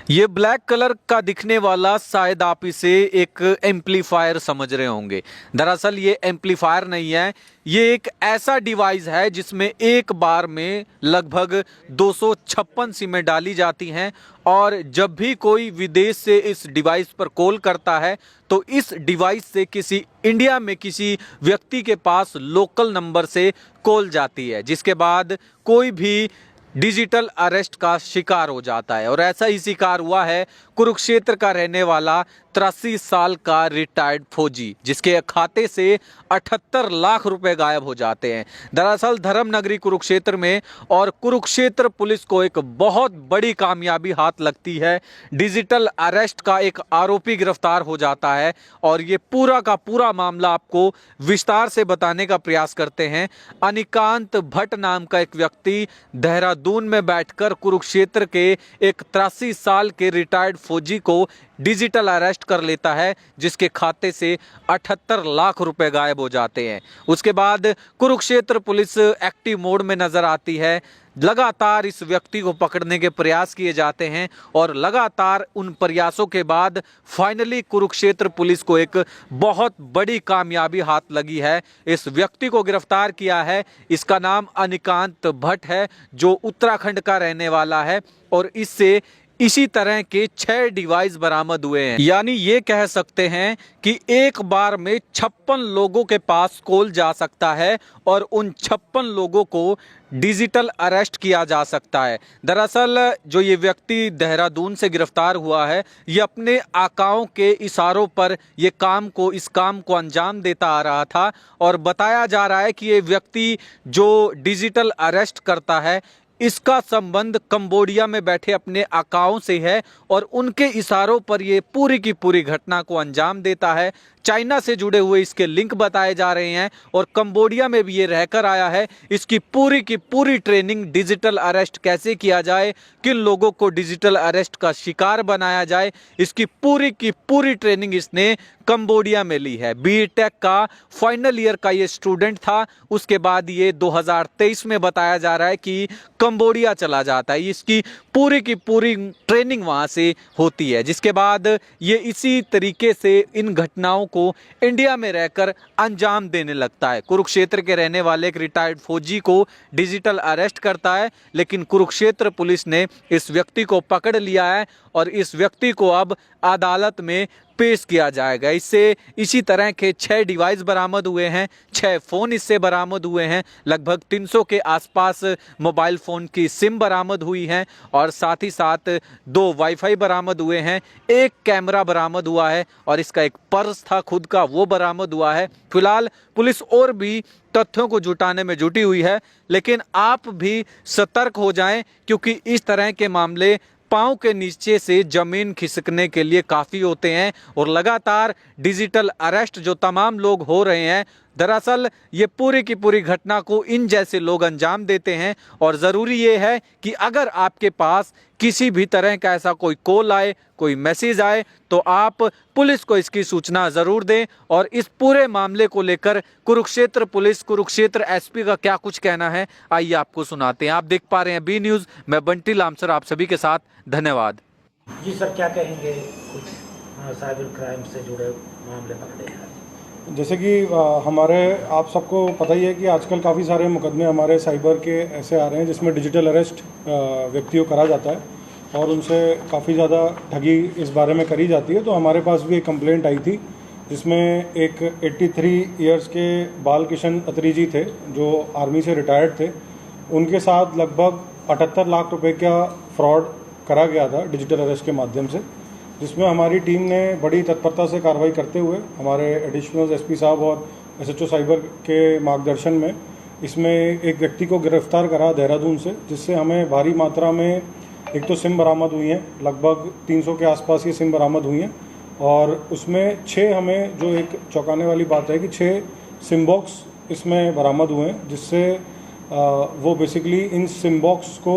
ये black colour का दिखने वाला शायद आप इसे एक एम्पलीफायर समझ रहे होंगे। दरअसल ये एम्पलीफायर नहीं है, ये एक ऐसा डिवाइस है जिसमें एक बार में लगभग 256 सिमें डाली जाती हैं और जब भी कोई विदेश से इस डिवाइस पर कॉल करता है तो इस डिवाइस से किसी इंडिया में किसी व्यक्ति के पास लोकल नंबर से कॉल जाती है, जिसके बाद कोई भी डिजिटल अरेस्ट का शिकार हो जाता है। और ऐसा ही शिकार हुआ है कुरुक्षेत्र का रहने वाला 83 साल का रिटायर्ड फौजी, जिसके खाते से 78 लाख रुपए गायब हो जाते हैं। दरअसल धर्मनगरी कुरुक्षेत्र में और कुरुक्षेत्र पुलिस को एक बहुत बड़ी कामयाबी हाथ लगती है। डिजिटल अरेस्ट का एक आरोपी गिरफ्तार हो जाता है और ये पूरा का पूरा मामला आपको विस्तार से बताने का प्रयास करते हैं। अनिकांत भट्ट नाम का एक व्यक्ति देहरादून में बैठकर कुरुक्षेत्र के एक 83 साल के रिटायर्ड फौजी को डिजिटल अरेस्ट कर लेता है, जिसके खाते से 78 लाख रुपए गायब हो जाते हैं। उसके बाद कुरुक्षेत्र पुलिस एक्टिव मोड में नजर आती है। लगातार इस व्यक्ति को पकड़ने के प्रयास किए जाते हैं और लगातार उन प्रयासों के बाद फाइनली कुरुक्षेत्र पुलिस को एक बहुत बड़ी कामयाबी हाथ लगी है। इस व्यक्ति को गिरफ्तार किया है। इसका नाम अनिकांत भट्ट है, जो उत्तराखंड का रहने वाला है और इससे इसी तरह के 6 डिवाइस बरामद हुए हैं। यानी ये कह सकते हैं कि एक बार में 56 लोगों के पास कॉल जा सकता है और उन 56 लोगों को डिजिटल अरेस्ट किया जा सकता है। दरअसल जो ये व्यक्ति देहरादून से गिरफ्तार हुआ है, ये अपने आकाओं के इशारों पर इस काम को अंजाम देता आ रहा था और बताया जा रहा है कि ये व्यक्ति जो डिजिटल अरेस्ट करता है इसका संबंध कंबोडिया में बैठे अपने आकाओं से है और उनके इशारों पर ये पूरी की पूरी घटना को अंजाम देता है। चाइना से जुड़े हुए इसके लिंक बताए जा रहे हैं और कंबोडिया में भी ये रहकर आया है। इसकी पूरी की पूरी ट्रेनिंग डिजिटल अरेस्ट कैसे किया जाए, किन लोगों को डिजिटल अरेस्ट का शिकार बनाया जाए, इसकी पूरी की पूरी ट्रेनिंग इसने कंबोडिया में ली है। बीटेक का फाइनल ईयर का ये स्टूडेंट था। उसके बाद ये 2023 में बताया जा रहा है कि कंबोडिया चला जाता है। इसकी पूरी की पूरी ट्रेनिंग वहाँ से होती है, जिसके बाद ये इसी तरीके से इन घटनाओं को इंडिया में रहकर अंजाम देने लगता है। कुरुक्षेत्र के रहने वाले एक रिटायर्ड फौजी को डिजिटल अरेस्ट करता है, लेकिन कुरुक्षेत्र पुलिस ने इस व्यक्ति को पकड़ लिया है और इस व्यक्ति को अब अदालत में पेश किया जाएगा। इससे इसी तरह के 6 डिवाइस बरामद हुए हैं, 6 फ़ोन इससे बरामद हुए हैं, लगभग 300 के आसपास मोबाइल फ़ोन की सिम बरामद हुई हैं और साथ ही साथ 2 वाईफाई बरामद हुए हैं, 1 कैमरा बरामद हुआ है और इसका एक पर्स था खुद का, वो बरामद हुआ है। फिलहाल पुलिस और भी तथ्यों को जुटाने में जुटी हुई है, लेकिन आप भी सतर्क हो जाएं क्योंकि इस तरह के मामले पांव के नीचे से जमीन खिसकने के लिए काफ़ी होते हैं और लगातार डिजिटल अरेस्ट जो तमाम लोग हो रहे हैं, दरअसल ये पूरी की पूरी घटना को इन जैसे लोग अंजाम देते हैं। और ज़रूरी ये है कि अगर आपके पास किसी भी तरह का ऐसा कोई कॉल आए, कोई मैसेज आए, तो आप पुलिस को इसकी सूचना ज़रूर दें। और इस पूरे मामले को लेकर कुरुक्षेत्र पुलिस, कुरुक्षेत्र एसपी का क्या कुछ कहना है, आइए आपको सुनाते हैं। आप देख पा रहे हैं बी न्यूज़, मैं बंटी लामसर आप सभी के साथ। धन्यवाद। जी सर, क्या कहेंगे? कुछ साइबर क्राइम से जुड़े मामले पकड़े हैं। जैसे कि हमारे आप सबको पता ही है कि आजकल काफ़ी सारे मुकदमे हमारे साइबर के ऐसे आ रहे हैं जिसमें डिजिटल अरेस्ट व्यक्तियों करा जाता है और उनसे काफ़ी ज़्यादा ठगी इस बारे में करी जाती है। तो हमारे पास भी एक कंप्लेंट आई थी जिसमें एक 83 इयर्स के बाल किशन अत्री जी थे जो आर्मी से रिटायर्ड थे। उनके साथ लगभग 78 लाख रुपए का फ्रॉड करा गया था डिजिटल अरेस्ट के माध्यम से, जिसमें हमारी टीम ने बड़ी तत्परता से कार्रवाई करते हुए हमारे एडिशनल एसपी साहब और एसएचओ साइबर के मार्गदर्शन में इसमें एक व्यक्ति को गिरफ्तार करा देहरादून से, जिससे हमें भारी मात्रा में एक तो सिम बरामद हुई हैं, लगभग 300 के आसपास ये सिम बरामद हुई हैं और उसमें 6 हमें जो एक चौंकाने वाली बात है कि 6 सिम बॉक्स इसमें बरामद हुए हैं, जिससे वो बेसिकली इन सिम बॉक्स को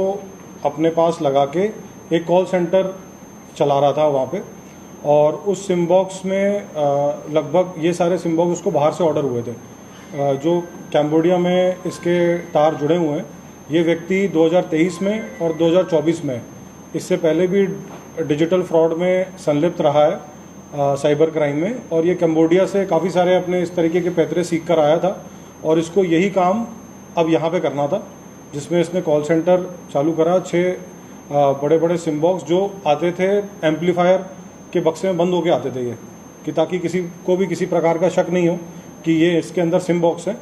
अपने पास लगा के एक कॉल सेंटर चला रहा था वहाँ पे और उस सिम बॉक्स में लगभग ये सारे सिम बॉक्स उसको बाहर से ऑर्डर हुए थे। जो कैम्बोडिया में इसके तार जुड़े हुए हैं, ये व्यक्ति 2023 में और 2024 में इससे पहले भी डिजिटल फ्रॉड में संलिप्त रहा है साइबर क्राइम में, और ये कंबोडिया से काफ़ी सारे अपने इस तरीके के पैतरे सीख कर आया था और इसको यही काम अब यहाँ पे करना था, जिसमें इसने कॉल सेंटर चालू करा। 6 बड़े बड़े सिम बॉक्स जो आते थे एम्पलीफायर के बक्से में बंद होके आते थे ये, कि ताकि किसी को भी किसी प्रकार का शक नहीं हो कि ये इसके अंदर सिम बॉक्स है,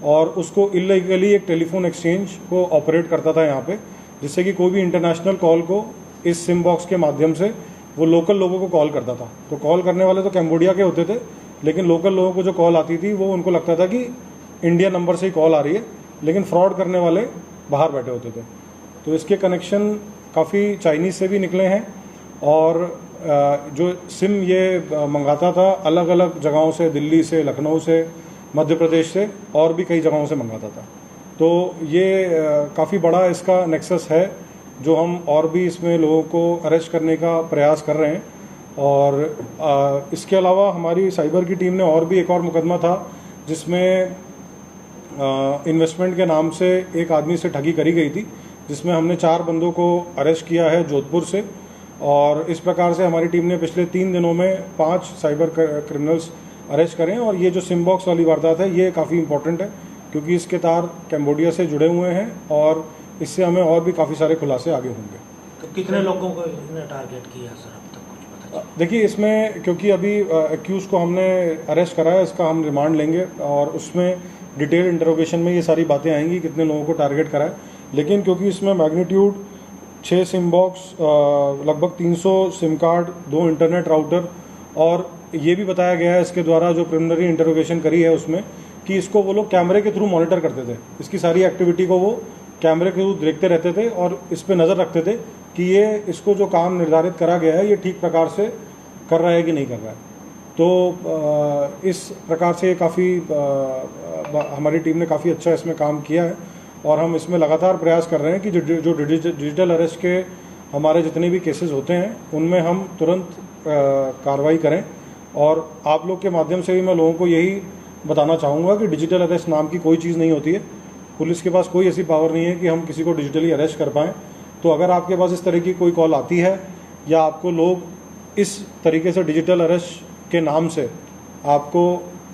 और उसको इलीगली एक टेलीफोन एक्सचेंज को ऑपरेट करता था यहाँ पे, जिससे कि कोई भी इंटरनेशनल कॉल को इस सिम बॉक्स के माध्यम से वो लोकल लोगों को कॉल करता था। तो कॉल करने वाले तो कैम्बोडिया के होते थे, लेकिन लोकल लोगों को जो कॉल आती थी वो उनको लगता था कि इंडिया नंबर से ही कॉल आ रही है, लेकिन फ्रॉड करने वाले बाहर बैठे होते थे। तो इसके कनेक्शन काफ़ी चाइनीज़ से भी निकले हैं, और जो सिम ये मंगाता था अलग अलग जगहों से, दिल्ली से, लखनऊ से, मध्य प्रदेश से, और भी कई जगहों से मंगाता था। तो ये काफ़ी बड़ा इसका नेक्सस है, जो हम और भी इसमें लोगों को अरेस्ट करने का प्रयास कर रहे हैं। और इसके अलावा हमारी साइबर की टीम ने और भी एक और मुकदमा था, जिसमें इन्वेस्टमेंट के नाम से एक आदमी से ठगी करी गई थी, जिसमें हमने 4 बंदों को अरेस्ट किया है जोधपुर से। और इस प्रकार से हमारी टीम ने पिछले 3 दिनों में 5 साइबर क्रिमिनल्स अरेस्ट करें। और ये जो सिम बॉक्स वाली वारदात है ये काफ़ी इंपॉर्टेंट है, क्योंकि इसके तार कैम्बोडिया से जुड़े हुए हैं, और इससे हमें और भी काफ़ी सारे खुलासे आगे होंगे। तो कितने लोगों को इसने टारगेट किया सर, अब तक कुछ पता चला? देखिए, इसमें क्योंकि अभी एक्यूज़ को हमने अरेस्ट करा है, इसका हम रिमांड लेंगे और उसमें डिटेल इंटरोगेशन में ये सारी बातें आएंगी कितने लोगों को टारगेट करा है। लेकिन क्योंकि इसमें मैग्नीट्यूड 6 सिम बॉक्स, लगभग 300 सिम कार्ड, 2 इंटरनेट राउटर, और ये भी बताया गया है इसके द्वारा जो प्रिलिमिनरी इंटरोगेशन करी है उसमें, कि इसको वो लोग कैमरे के थ्रू मॉनिटर करते थे। इसकी सारी एक्टिविटी को वो कैमरे के थ्रू देखते रहते थे और इस पर नज़र रखते थे कि ये इसको जो काम निर्धारित करा गया है ये ठीक प्रकार से कर रहा है कि नहीं कर रहा है। तो इस प्रकार से काफ़ी हमारी टीम ने काफ़ी अच्छा इसमें काम किया है, और हम इसमें लगातार प्रयास कर रहे हैं कि जो डिजिटल अरेस्ट के हमारे जितने भी केसेस होते हैं उनमें हम तुरंत कार्रवाई करें। और आप लोग के माध्यम से भी मैं लोगों को यही बताना चाहूँगा कि डिजिटल अरेस्ट नाम की कोई चीज़ नहीं होती है। पुलिस के पास कोई ऐसी पावर नहीं है कि हम किसी को डिजिटली अरेस्ट कर पाएँ। तो अगर आपके पास इस तरह की कोई कॉल आती है, या आपको लोग इस तरीके से डिजिटल अरेस्ट के नाम से आपको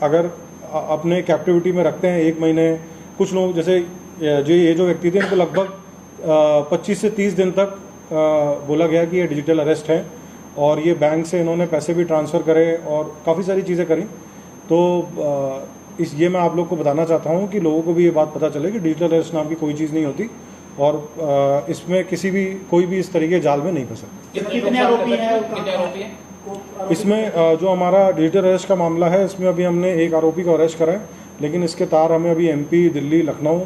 अगर अपने कैप्टिविटी में रखते हैं 1 महीने, कुछ लोग जैसे ये जो व्यक्ति थे इनको लगभग 25 से 30 दिन तक बोला गया कि ये डिजिटल अरेस्ट है, और ये बैंक से इन्होंने पैसे भी ट्रांसफ़र करे और काफ़ी सारी चीज़ें करी। तो ये मैं आप लोग को बताना चाहता हूँ कि लोगों को भी ये बात पता चले कि डिजिटल अरेस्ट नाम की कोई चीज़ नहीं होती, और इसमें कोई भी इस तरीके जाल में नहीं फंसे। कितने आरोपी हैं? इसमें जो हमारा डिजिटल अरेस्ट का मामला है, इसमें अभी हमने 1 आरोपी को अरेस्ट करा है, लेकिन इसके तार हमें अभी MP, दिल्ली, लखनऊ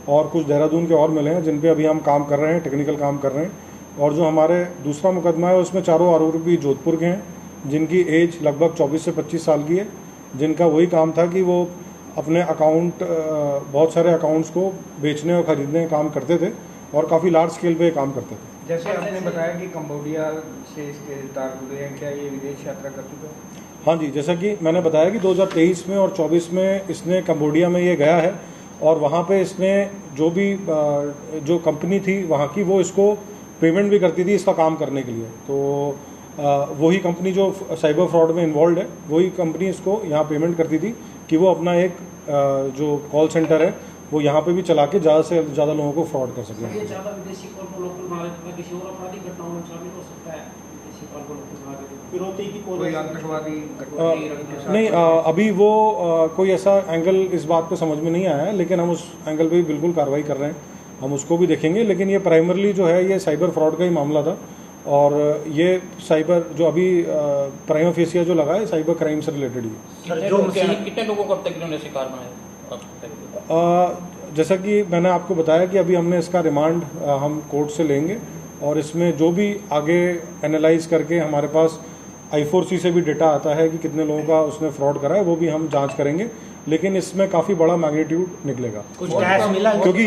और कुछ देहरादून के और मिले हैं, जिन पे अभी हम काम कर रहे हैं, टेक्निकल काम कर रहे हैं। और जो हमारे दूसरा मुकदमा है उसमें 4 आरोपी जोधपुर के हैं, जिनकी एज लगभग 24 से 25 साल की है, जिनका वही काम था कि वो अपने अकाउंट, बहुत सारे अकाउंट्स को बेचने और ख़रीदने का काम करते थे, और काफ़ी लार्ज स्केल पे काम करते थे। जैसे आपने बताया कि कंबोडिया से इसके तार जुड़े हैं, क्या ये विदेश यात्रा कर चुका है? हाँ जी, जैसा कि मैंने बताया कि 2023 में और 24 में इसने कंबोडिया में ये गया है, और वहाँ पे इसने जो कंपनी थी वहाँ की, वो इसको पेमेंट भी करती थी इसका काम करने के लिए। तो वही कंपनी जो साइबर फ्रॉड में इन्वॉल्व है, वही कंपनी इसको यहाँ पेमेंट करती थी कि वो अपना एक जो कॉल सेंटर है वो यहाँ पे भी चला के ज़्यादा से ज़्यादा लोगों को फ्रॉड कर सकें। ये ज़्यादा विदेशी कॉल को लोकल बना देता है, किसी और आपराधिक घटनाओं में शामिल हो सकता है। विदेशी कॉल को लोकल बना देते हैं, फिरौती की कोई आतंकवादी नहीं, अभी वो कोई ऐसा एंगल इस बात पे समझ में नहीं आया है, लेकिन हम उस एंगल पे भी बिल्कुल कार्रवाई कर रहे हैं, हम उसको भी देखेंगे। लेकिन ये प्राइमरली जो है ये साइबर फ्रॉड का ही मामला था, और ये साइबर जो अभी प्राइमा फेसिया जो लगा है साइबर क्राइम से रिलेटेड ही। कितने लोगों को अब तक इन्होंने शिकार बनाया? जैसा कि मैंने आपको बताया कि अभी हमने इसका रिमांड हम कोर्ट से लेंगे, और इसमें जो भी आगे एनालाइज करके हमारे पास I4C से भी डेटा आता है कि कितने लोगों का उसने फ्रॉड करा है, वो भी हम जांच करेंगे। लेकिन इसमें काफ़ी बड़ा मैग्नीट्यूड निकलेगा, कुछ कैश मिला? क्योंकि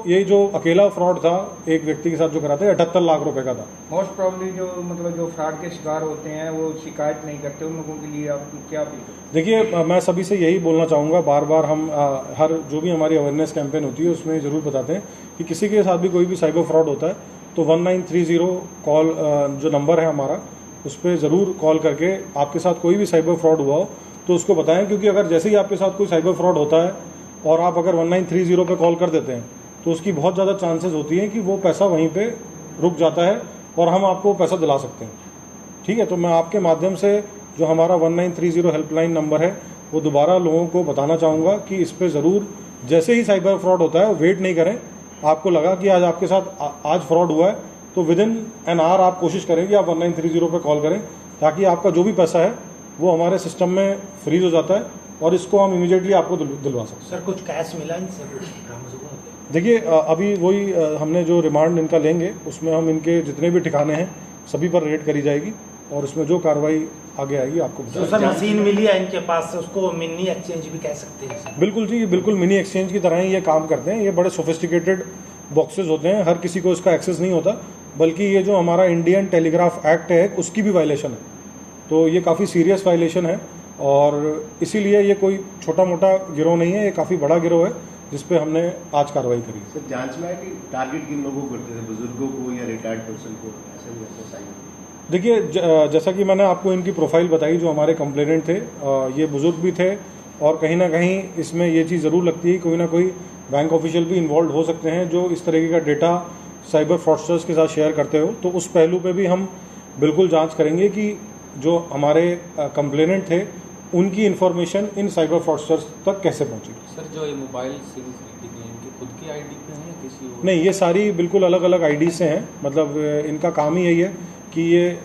ये जो अकेला फ्रॉड था एक व्यक्ति के साथ जो करा था, 78 लाख रुपए का था। मोस्ट प्रॉब्ली जो फ्रॉड के शिकार होते हैं वो शिकायत नहीं करते, उन लोगों के लिए आप क्या अपील? देखिए, मैं सभी से यही बोलना चाहूँगा, बार बार हम हर जो भी हमारी अवेयरनेस कैंपेन होती है उसमें ज़रूर बताते हैं कि किसी के साथ भी कोई भी साइबर फ्रॉड होता है तो 1930 कॉल जो नंबर है हमारा, उस पर ज़रूर कॉल करके आपके साथ कोई भी साइबर फ्रॉड हुआ हो तो उसको बताएं, क्योंकि अगर जैसे ही आपके साथ कोई साइबर फ्रॉड होता है और आप अगर 1930 पे कॉल कर देते हैं तो उसकी बहुत ज़्यादा चांसेस होती हैं कि वो पैसा वहीं पे रुक जाता है और हम आपको पैसा दिला सकते हैं। ठीक है, तो मैं आपके माध्यम से जो हमारा 1930 हेल्पलाइन नंबर है वो दोबारा लोगों को बताना चाहूँगा कि इस पर ज़रूर जैसे ही साइबर फ्रॉड होता है वेट नहीं करें। आपको लगा कि आज आपके साथ आज फ्रॉड हुआ है तो विद इन एन आवर आप कोशिश करें कि आप 1930 पे कॉल करें, ताकि आपका जो भी पैसा है वो हमारे सिस्टम में फ्रीज हो जाता है और इसको हम इमीडिएटली आपको दिलवा सकते हैं। सर कुछ कैश मिला इनसे, कुछ बरामद हुआ? देखिए अभी वही हमने जो रिमांड इनका लेंगे उसमें हम इनके जितने भी ठिकाने हैं सभी पर रेड करी जाएगी और उसमें जो कार्रवाई आगे आएगी आपको तो बताएंगे। सर मशीन मिली है इनके पास से, उसको मिनी एक्सचेंज भी कह सकते हैं सर? बिल्कुल जी, बिल्कुल मिनी एक्सचेंज की तरह ही ये काम करते हैं। ये बड़े सोफिस्टिकेटेड बॉक्सेस होते हैं, हर किसी को इसका एक्सेस नहीं होता, बल्कि ये जो हमारा इंडियन टेलीग्राफ एक्ट है उसकी भी वायलेशन है। तो ये काफ़ी सीरियस वायलेशन है और इसीलिए ये कोई छोटा मोटा गिरोह नहीं है, ये काफ़ी बड़ा गिरोह है जिस पे हमने आज कार्रवाई करी। सर जांच में है कि टारगेट किन लोगों को करते थे, बुजुर्गों को या रिटायर्ड पर्सन को, ऐसे भी ऐसे साइन? देखिए जैसा कि मैंने आपको इनकी प्रोफाइल बताई, जो हमारे कंप्लेनेंट थे ये बुजुर्ग भी थे और कहीं ना कहीं इसमें ये चीज़ ज़रूर लगती है कोई ना कोई बैंक ऑफिशियल भी इन्वॉल्व हो सकते हैं जो इस तरीके का डेटा साइबर फ्रॉडस्टर्स के साथ शेयर करते हो। तो उस पहलू पे भी हम बिल्कुल जांच करेंगे कि जो हमारे कंप्लेनेंट थे उनकी इन्फॉर्मेशन इन साइबर फ्रॉडस्टर्स तक कैसे पहुंची। सर जो ये मोबाइल सिम्स निकली हैं इनकी खुद की आईडी पे हैं या किसी और? नहीं, ये सारी बिल्कुल अलग अलग आईडी से हैं। मतलब इनका काम ही यही है कि ये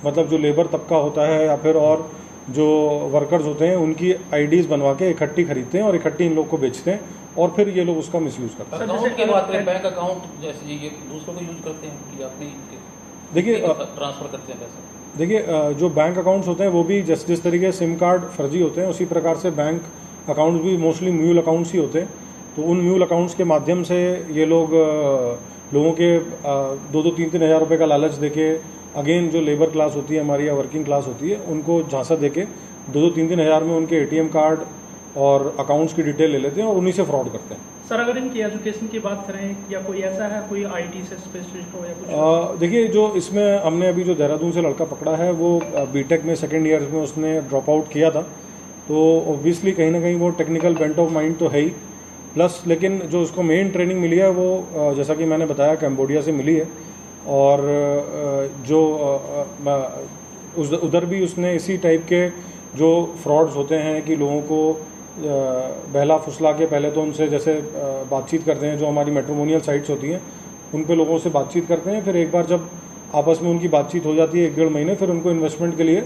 मतलब जो लेबर तबका होता है या फिर और जो वर्कर्स होते हैं उनकी आईडीज़ बनवा के इकट्ठी खरीदते हैं और इकट्ठी इन लोग को बेचते हैं और फिर ये लोग उसका मिसयूज़ करते हैं। अकाउंट की बात करें, बैंक अकाउंट जैसे ये दूसरों को यूज करते हैं कि अपने देखिए ट्रांसफर करते हैं पैसा? देखिए जो बैंक अकाउंट्स होते हैं वो भी जिस तरीके सिम कार्ड फर्जी होते हैं उसी प्रकार से बैंक अकाउंट्स भी मोस्टली म्यूल अकाउंट्स ही होते हैं। तो उन म्यूल अकाउंट्स के माध्यम से ये लोग लोगों के 2-3 हज़ार रुपये का लालच देके, अगेन जो लेबर क्लास होती है हमारी या वर्किंग क्लास होती है उनको झांसा देके 2-3 हज़ार में उनके ATM कार्ड और अकाउंट्स की डिटेल ले लेते हैं और उन्हीं से फ्रॉड करते हैं। सर अगर इनकी एजुकेशन की बात करें या कोई ऐसा है कोई IT से स्पेशलिस्ट हो या कुछ? देखिए जो इसमें हमने अभी जो देहरादून से लड़का पकड़ा है वो बीटेक में सेकेंड ईयर में उसने ड्रॉप आउट किया था, तो ऑब्वियसली कहीं ना कहीं वो टेक्निकल बेंट ऑफ माइंड तो है ही, प्लस लेकिन जो उसको मेन ट्रेनिंग मिली है वो जैसा कि मैंने बताया कैम्बोडिया से मिली है और जो उधर भी उसने इसी टाइप के जो फ्रॉड्स होते हैं कि लोगों को बहला फुसला के पहले तो उनसे जैसे बातचीत करते हैं, जो हमारी मैट्रिमोनियल साइट्स होती हैं उन पे लोगों से बातचीत करते हैं, फिर एक बार जब आपस में उनकी बातचीत हो जाती है 1-1.5 महीने, फिर उनको इन्वेस्टमेंट के लिए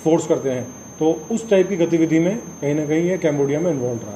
फोर्स करते हैं। तो उस टाइप की गतिविधि में कहीं ना कहीं ये कैम्बोडिया में इन्वॉल्व रहा है।